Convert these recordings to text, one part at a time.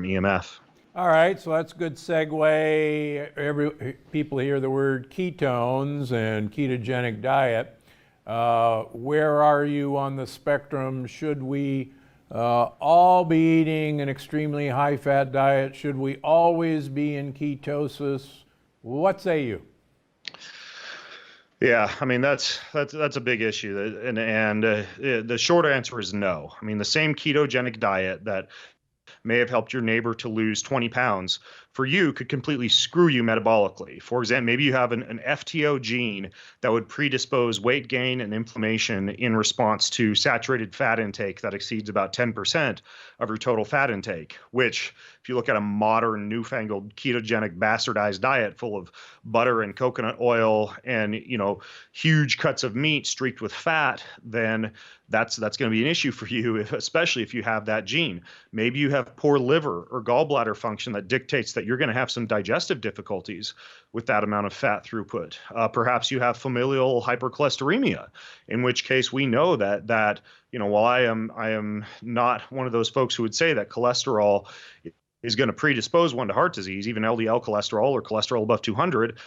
EMF. All right, so that's a good segue. People hear the word ketones and ketogenic diet. Where are you on the spectrum? Should we all be eating an extremely high-fat diet? Should we always be in ketosis? What say you? Yeah, I mean that's a big issue, and the short answer is no. I mean, the same ketogenic diet that may have helped your neighbor to lose 20 pounds, for you could completely screw you metabolically. For example, maybe you have an FTO gene that would predispose weight gain and inflammation in response to saturated fat intake that exceeds about 10% of your total fat intake, which if you look at a modern newfangled ketogenic bastardized diet full of butter and coconut oil and, huge cuts of meat streaked with fat, then that's going to be an issue for you, especially if you have that gene. Maybe you have poor liver or gallbladder function that dictates that you're going to have some digestive difficulties with that amount of fat throughput. Perhaps you have familial hypercholesteremia, in which case we know that while I am not one of those folks who would say that cholesterol is going to predispose one to heart disease, even LDL cholesterol or cholesterol above 200,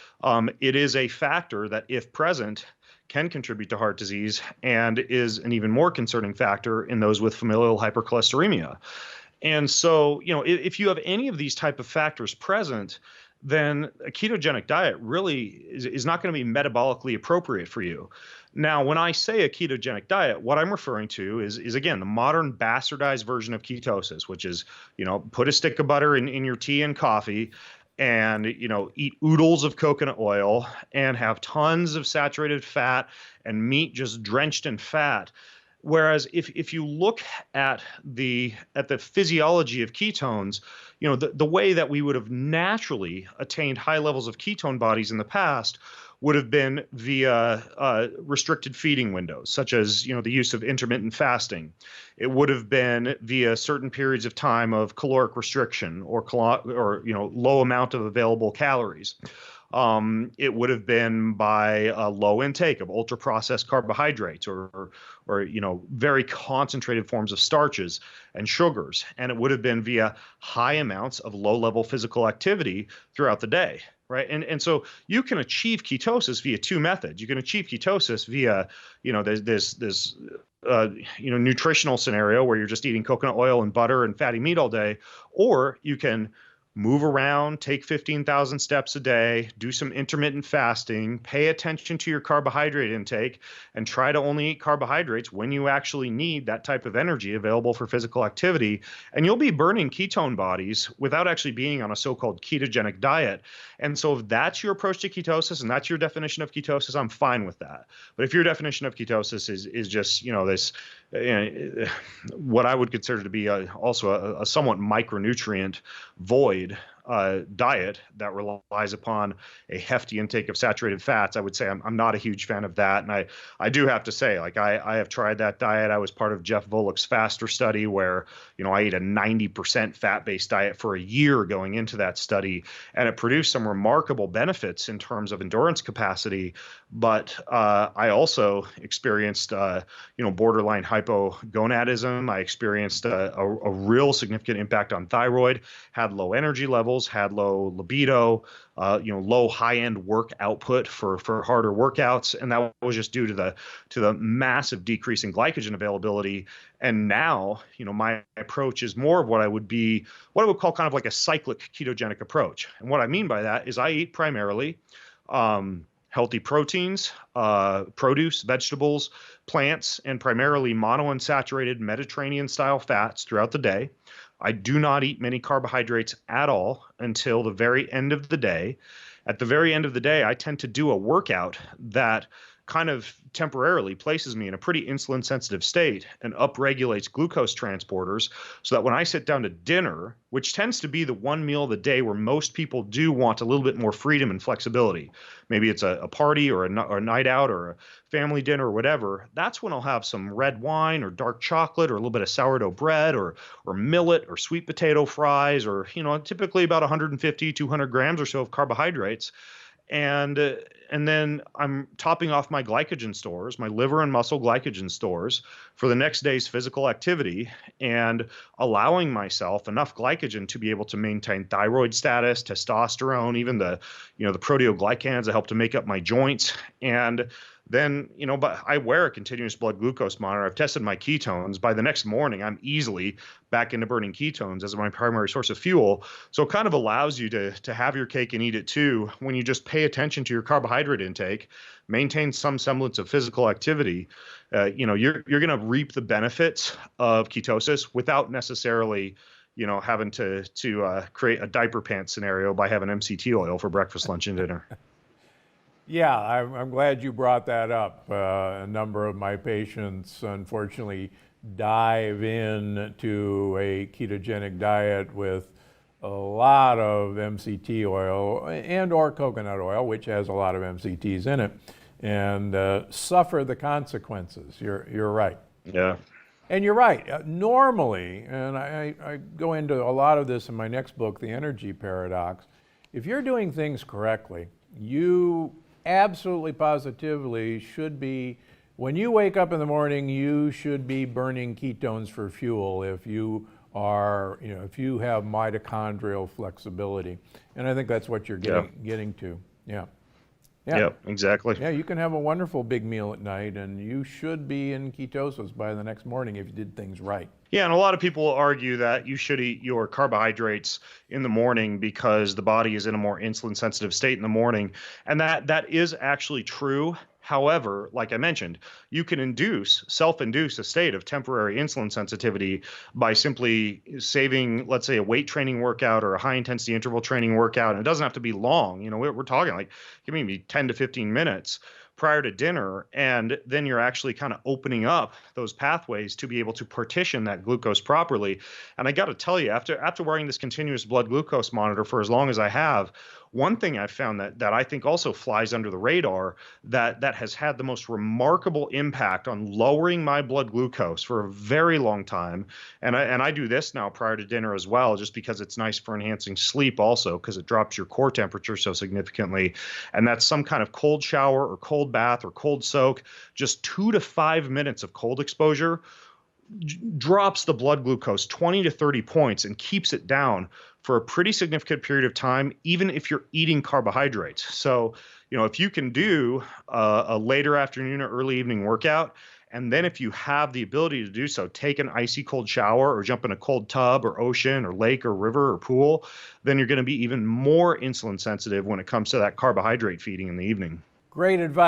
it is a factor that, if present, can contribute to heart disease and is an even more concerning factor in those with familial hypercholesteremia. And so, if you have any of these type of factors present, then a ketogenic diet really is not going to be metabolically appropriate for you. Now, when I say a ketogenic diet, what I'm referring to is again, the modern bastardized version of ketosis, which is, put a stick of butter in your tea and coffee and, eat oodles of coconut oil and have tons of saturated fat and meat just drenched in fat. Whereas if you look at the physiology of ketones, the way that we would have naturally attained high levels of ketone bodies in the past would have been via restricted feeding windows, such as the use of intermittent fasting. It would have been via certain periods of time of caloric restriction or low amount of available calories. It would have been by a low intake of ultra processed carbohydrates or very concentrated forms of starches and sugars. And it would have been via high amounts of low level physical activity throughout the day. Right. And so you can achieve ketosis via two methods. You can achieve ketosis via, this nutritional scenario where you're just eating coconut oil and butter and fatty meat all day, or you can move around, take 15,000 steps a day, do some intermittent fasting, pay attention to your carbohydrate intake, and try to only eat carbohydrates when you actually need that type of energy available for physical activity. And you'll be burning ketone bodies without actually being on a so-called ketogenic diet. And so if that's your approach to ketosis and that's your definition of ketosis, I'm fine with that. But if your definition of ketosis is just, this what I would consider to be also a somewhat micronutrient void diet that relies upon a hefty intake of saturated fats, I would say I'm not a huge fan of that. And I do have to say, like, I have tried that diet. I was part of Jeff Volek's faster study where, I ate a 90% fat-based diet for a year going into that study, and it produced some remarkable benefits in terms of endurance capacity. But I also experienced, borderline hypogonadism. I experienced a real significant impact on thyroid, had low energy levels, had low libido, low high-end work output for harder workouts, and that was just due to the massive decrease in glycogen availability. And now, my approach is more of what I would call kind of like a cyclic ketogenic approach. And what I mean by that is I eat primarily healthy proteins, produce, vegetables, plants, and primarily monounsaturated Mediterranean-style fats throughout the day. I do not eat many carbohydrates at all until the very end of the day. At the very end of the day, I tend to do a workout that kind of temporarily places me in a pretty insulin sensitive state and upregulates glucose transporters so that when I sit down to dinner, which tends to be the one meal of the day where most people do want a little bit more freedom and flexibility, maybe it's a party or a night out or a family dinner or whatever, that's when I'll have some red wine or dark chocolate or a little bit of sourdough bread or millet or sweet potato fries or, typically about 150, 200 grams or so of carbohydrates. and then I'm topping off my glycogen stores, my liver and muscle glycogen stores for the next day's physical activity, and allowing myself enough glycogen to be able to maintain thyroid status, testosterone, even the proteoglycans that help to make up my joints. And then, but I wear a continuous blood glucose monitor. I've tested my ketones. By the next morning, I'm easily back into burning ketones as my primary source of fuel. So it kind of allows you to have your cake and eat it too when you just pay attention to your carbohydrate intake, maintain some semblance of physical activity. You're going to reap the benefits of ketosis without necessarily having to create a diaper pants scenario by having MCT oil for breakfast, lunch, and dinner. Yeah, I'm glad you brought that up. A number of my patients, unfortunately, dive into a ketogenic diet with a lot of MCT oil and or coconut oil, which has a lot of MCTs in it, and suffer the consequences. You're right. Yeah. And you're right. Normally, and I go into a lot of this in my next book, The Energy Paradox, if you're doing things correctly, you absolutely positively should be, when you wake up in the morning, you should be burning ketones for fuel if you are, if you have mitochondrial flexibility. And I think that's what you're getting to. Yeah. Yeah, exactly. Yeah, you can have a wonderful big meal at night, and you should be in ketosis by the next morning if you did things right. Yeah, and a lot of people will argue that you should eat your carbohydrates in the morning because the body is in a more insulin-sensitive state in the morning, and that is actually true. However, like I mentioned, you can self-induce a state of temporary insulin sensitivity by simply saving, let's say, a weight training workout or a high-intensity interval training workout. And it doesn't have to be long. We're talking like, give me 10 to 15 minutes prior to dinner, and then you're actually kind of opening up those pathways to be able to partition that glucose properly. And I got to tell you, after wearing this continuous blood glucose monitor for as long as I have, one thing I've found that I think also flies under the radar that has had the most remarkable impact on lowering my blood glucose for a very long time, and I do this now prior to dinner as well, just because it's nice for enhancing sleep also, because it drops your core temperature so significantly, and that's some kind of cold shower or cold bath or cold soak. Just 2 to 5 minutes of cold exposure drops the blood glucose 20 to 30 points and keeps it down for a pretty significant period of time, even if you're eating carbohydrates. So, if you can do a later afternoon or early evening workout, and then if you have the ability to do so, take an icy cold shower or jump in a cold tub or ocean or lake or river or pool, then you're going to be even more insulin sensitive when it comes to that carbohydrate feeding in the evening. Great advice.